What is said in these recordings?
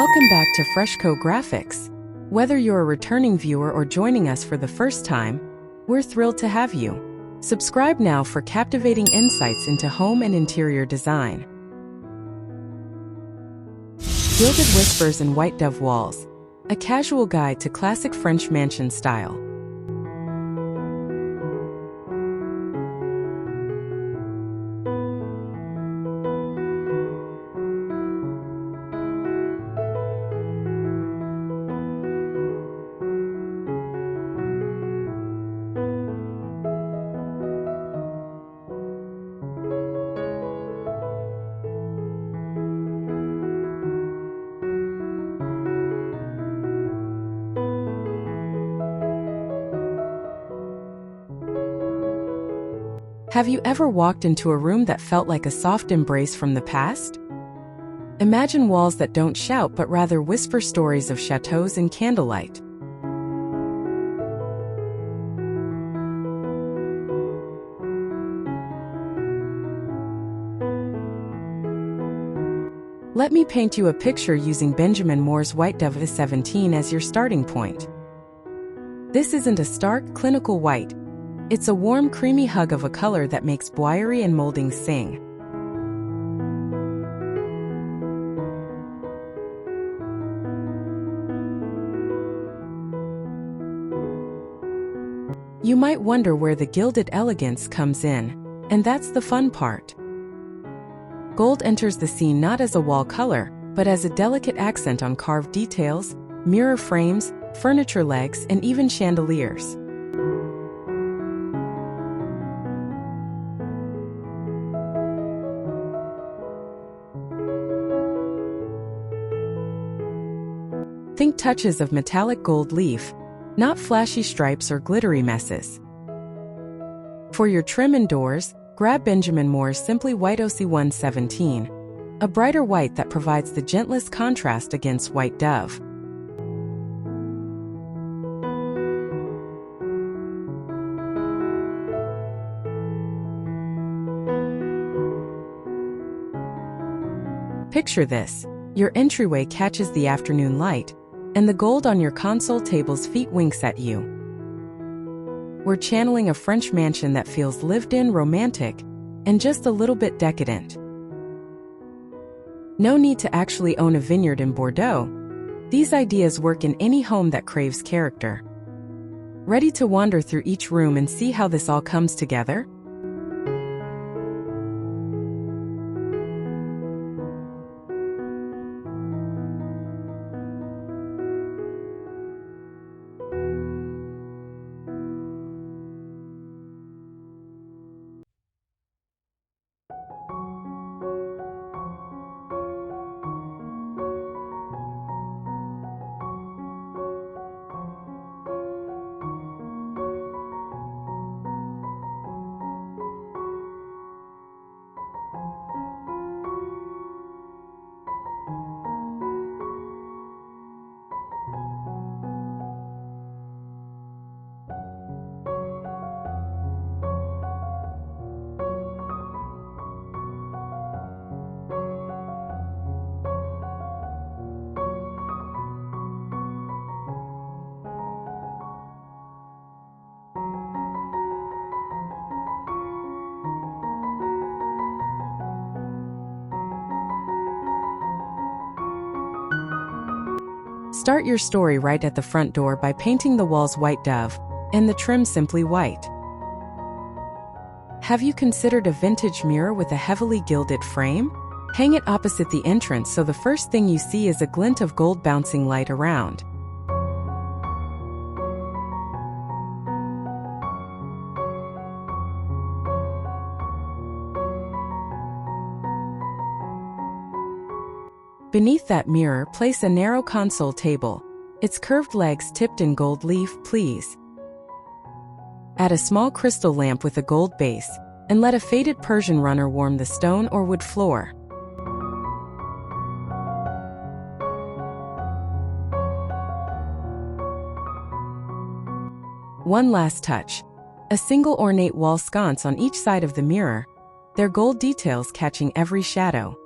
Welcome back to Freshco Graphics. Whether you're a returning viewer or joining us for the first time, we're thrilled to have you. Subscribe now for captivating insights into home and interior design. Gilded whispers and white dove walls, a casual guide to classic French mansion style. Have you ever walked into a room that felt like a soft embrace from the past? Imagine walls that don't shout but rather whisper stories of chateaus and candlelight. Let me paint you a picture using Benjamin Moore's White Dove A17 as your starting point. This isn't a stark, clinical white. It's a warm, creamy hug of a color that makes boiserie and molding sing. You might wonder where the gilded elegance comes in, and that's the fun part. Gold enters the scene not as a wall color, but as a delicate accent on carved details, mirror frames, furniture legs, and even chandeliers. Think touches of metallic gold leaf, not flashy stripes or glittery messes. For your trim indoors, grab Benjamin Moore's Simply White OC117, a brighter white that provides the gentlest contrast against white dove. Picture this: your entryway catches the afternoon light, and the gold on your console table's feet winks at you. We're channeling a French mansion that feels lived-in, romantic, and just a little bit decadent. No need to actually own a vineyard in Bordeaux. These ideas work in any home that craves character. Ready to wander through each room and see how this all comes together? Start your story right at the front door by painting the walls white dove and the trim simply white. Have you considered a vintage mirror with a heavily gilded frame? Hang it opposite the entrance so the first thing you see is a glint of gold bouncing light around. Beneath that mirror, place a narrow console table, its curved legs tipped in gold leaf, please. Add a small crystal lamp with a gold base, and let a faded Persian runner warm the stone or wood floor. One last touch: a single ornate wall sconce on each side of the mirror, their gold details catching every shadow.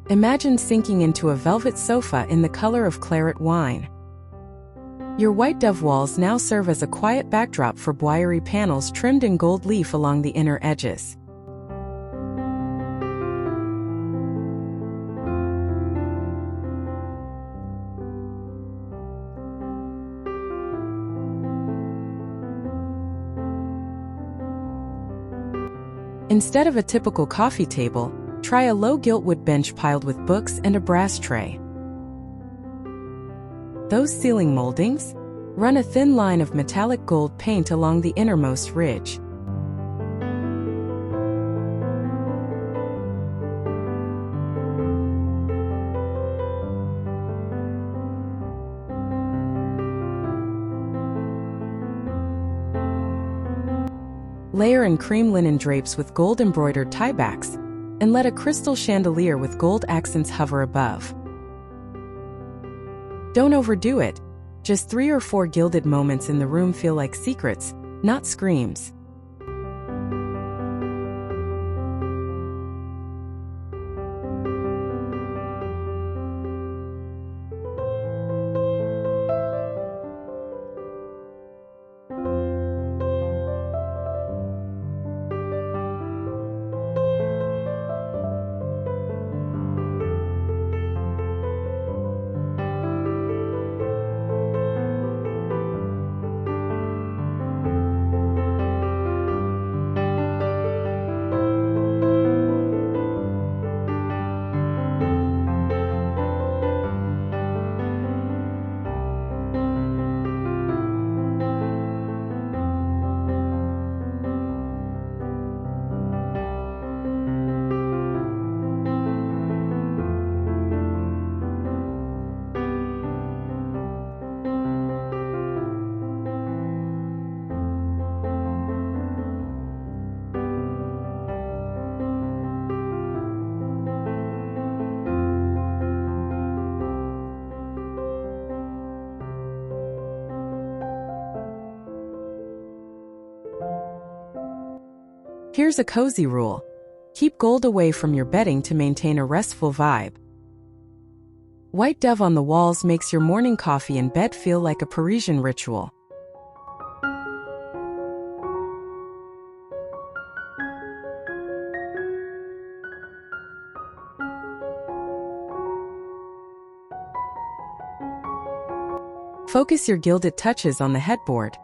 Imagine sinking into a velvet sofa in the color of claret wine. Your white dove walls now serve as a quiet backdrop for boiserie panels trimmed in gold leaf along the inner edges. Instead of a typical coffee table, try a low giltwood bench piled with books and a brass tray. Those ceiling moldings? Run a thin line of metallic gold paint along the innermost ridge. Layer in cream linen drapes with gold embroidered tiebacks, and let a crystal chandelier with gold accents hover above. Don't overdo it. Just 3 or 4 gilded moments in the room feel like secrets, not screams. Here's a cozy rule. Keep gold away from your bedding to maintain a restful vibe. White dove on the walls makes your morning coffee in bed feel like a Parisian ritual. Focus your gilded touches on the headboard.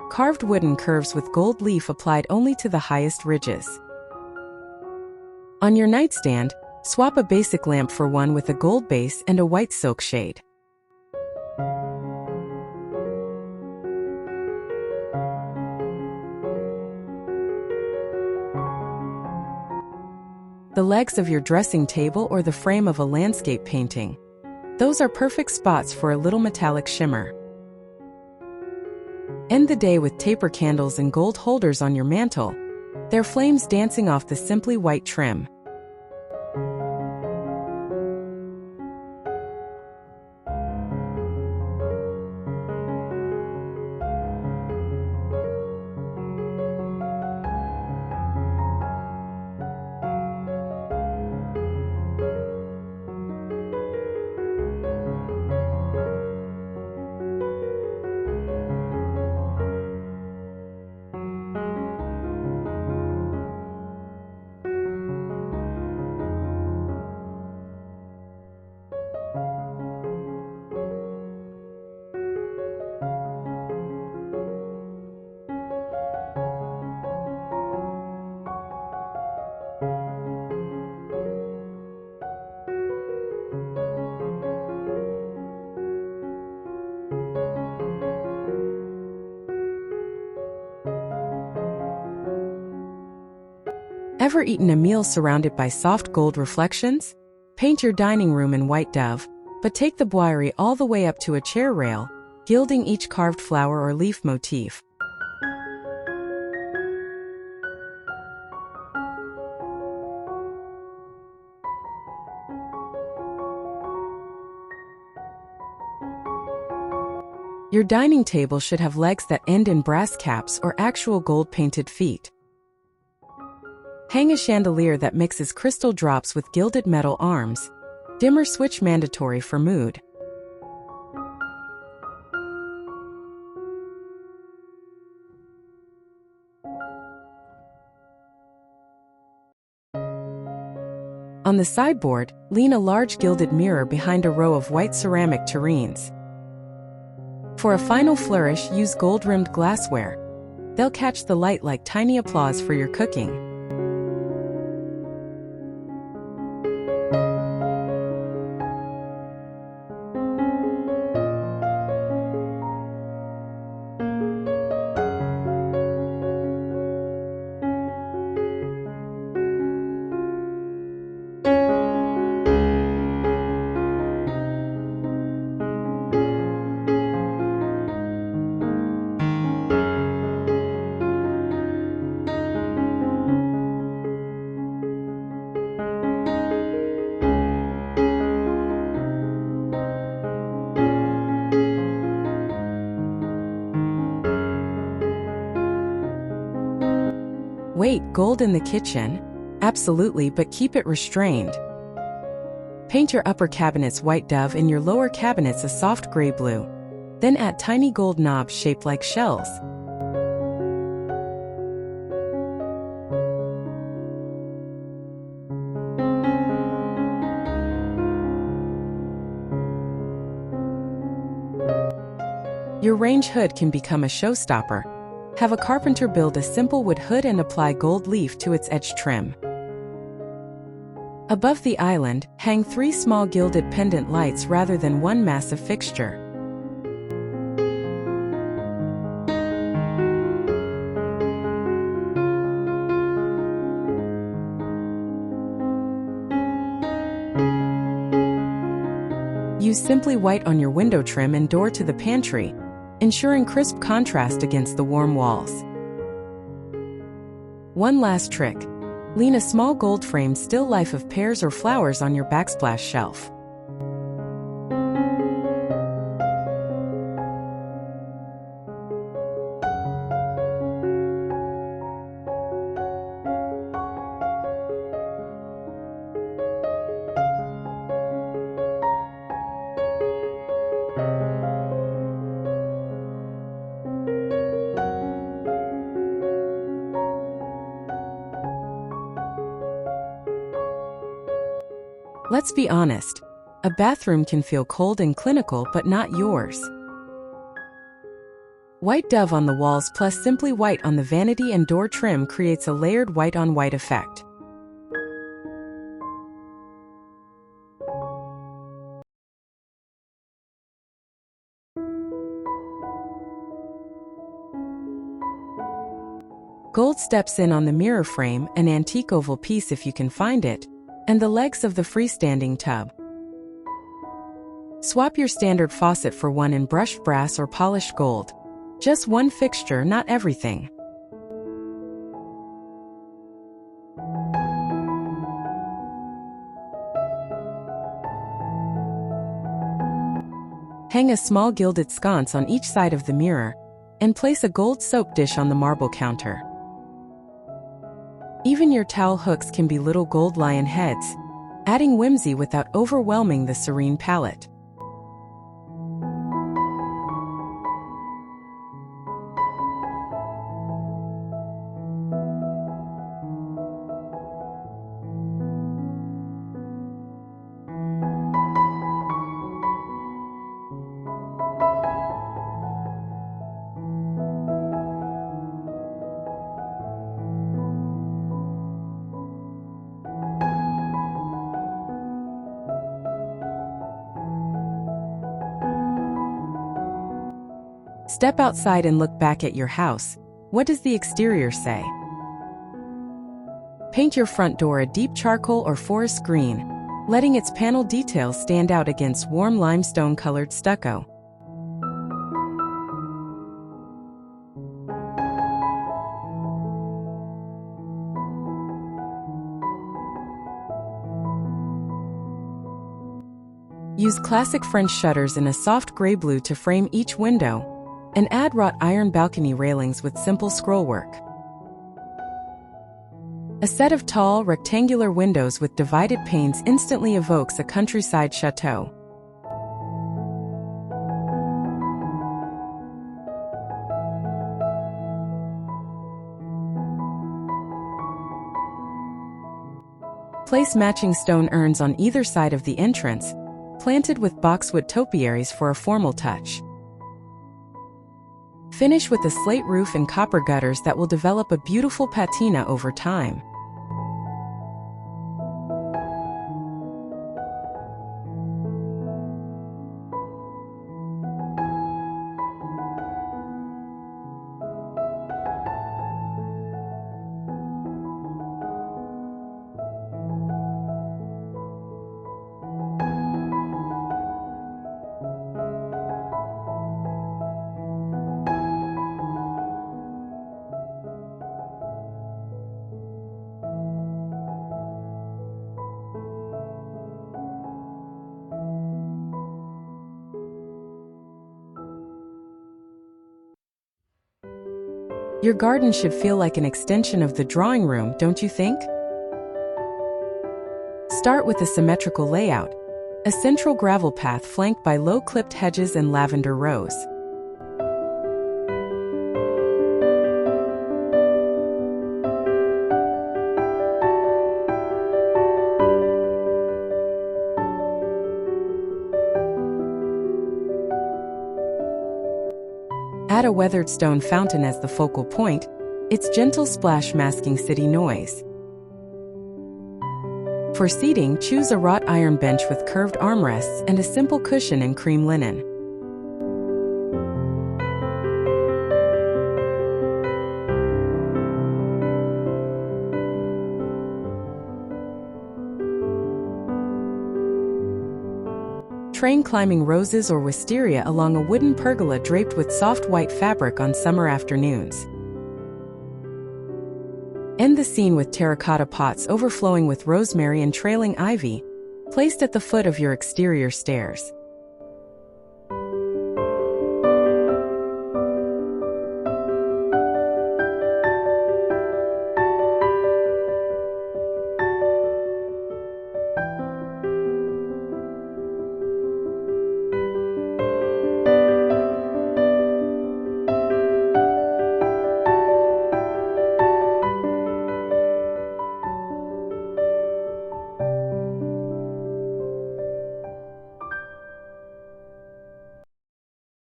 Carved wooden curves with gold leaf applied only to the highest ridges. On your nightstand, swap a basic lamp for one with a gold base and a white silk shade. The legs of your dressing table or the frame of a landscape painting. Those are perfect spots for a little metallic shimmer. End the day with taper candles and gold holders on your mantle, their flames dancing off the simply white trim. Ever eaten a meal surrounded by soft gold reflections? Paint your dining room in white dove, but take the boiserie all the way up to a chair rail, gilding each carved flower or leaf motif. Your dining table should have legs that end in brass caps or actual gold-painted feet. Hang a chandelier that mixes crystal drops with gilded metal arms, Dimmer switch mandatory for mood. On the sideboard, lean a large gilded mirror behind a row of white ceramic tureens. For a final flourish, use gold-rimmed glassware. They'll catch the light like tiny applause for your cooking. Wait, gold in the kitchen? Absolutely, but keep it restrained. Paint your upper cabinets white dove and your lower cabinets a soft gray blue. Then add tiny gold knobs shaped like shells. Your range hood can become a showstopper. Have a carpenter build a simple wood hood and apply gold leaf to its edge trim. Above the island, hang 3 small gilded pendant lights rather than one massive fixture. Use simply white on your window trim and door to the pantry, ensuring crisp contrast against the warm walls. One last trick. Lean a small gold frame still life of pears or flowers on your backsplash shelf. Let's be honest, a bathroom can feel cold and clinical but not yours. White dove on the walls plus simply white on the vanity and door trim creates a layered white-on-white effect. Gold steps in on the mirror frame, an antique oval piece if you can find it, and the legs of the freestanding tub. Swap your standard faucet for one in brushed brass or polished gold. Just one fixture, not everything. Hang a small gilded sconce on each side of the mirror, and place a gold soap dish on the marble counter. Even your towel hooks can be little gold lion heads, adding whimsy without overwhelming the serene palette. Step outside and look back at your house. What does the exterior say? Paint your front door a deep charcoal or forest green, letting its panel details stand out against warm limestone-colored stucco. Use classic French shutters in a soft gray blue to frame each window, and add wrought iron balcony railings with simple scrollwork. A set of tall, rectangular windows with divided panes instantly evokes a countryside chateau. Place matching stone urns on either side of the entrance, planted with boxwood topiaries for a formal touch. Finish with a slate roof and copper gutters that will develop a beautiful patina over time. Your garden should feel like an extension of the drawing room, don't you think? Start with a symmetrical layout, a central gravel path flanked by low-clipped hedges and lavender rows. Add a weathered stone fountain as the focal point, its gentle splash masking city noise. For seating, choose a wrought iron bench with curved armrests and a simple cushion in cream linen. Train climbing roses or wisteria along a wooden pergola draped with soft white fabric on summer afternoons. End the scene with terracotta pots overflowing with rosemary and trailing ivy, placed at the foot of your exterior stairs.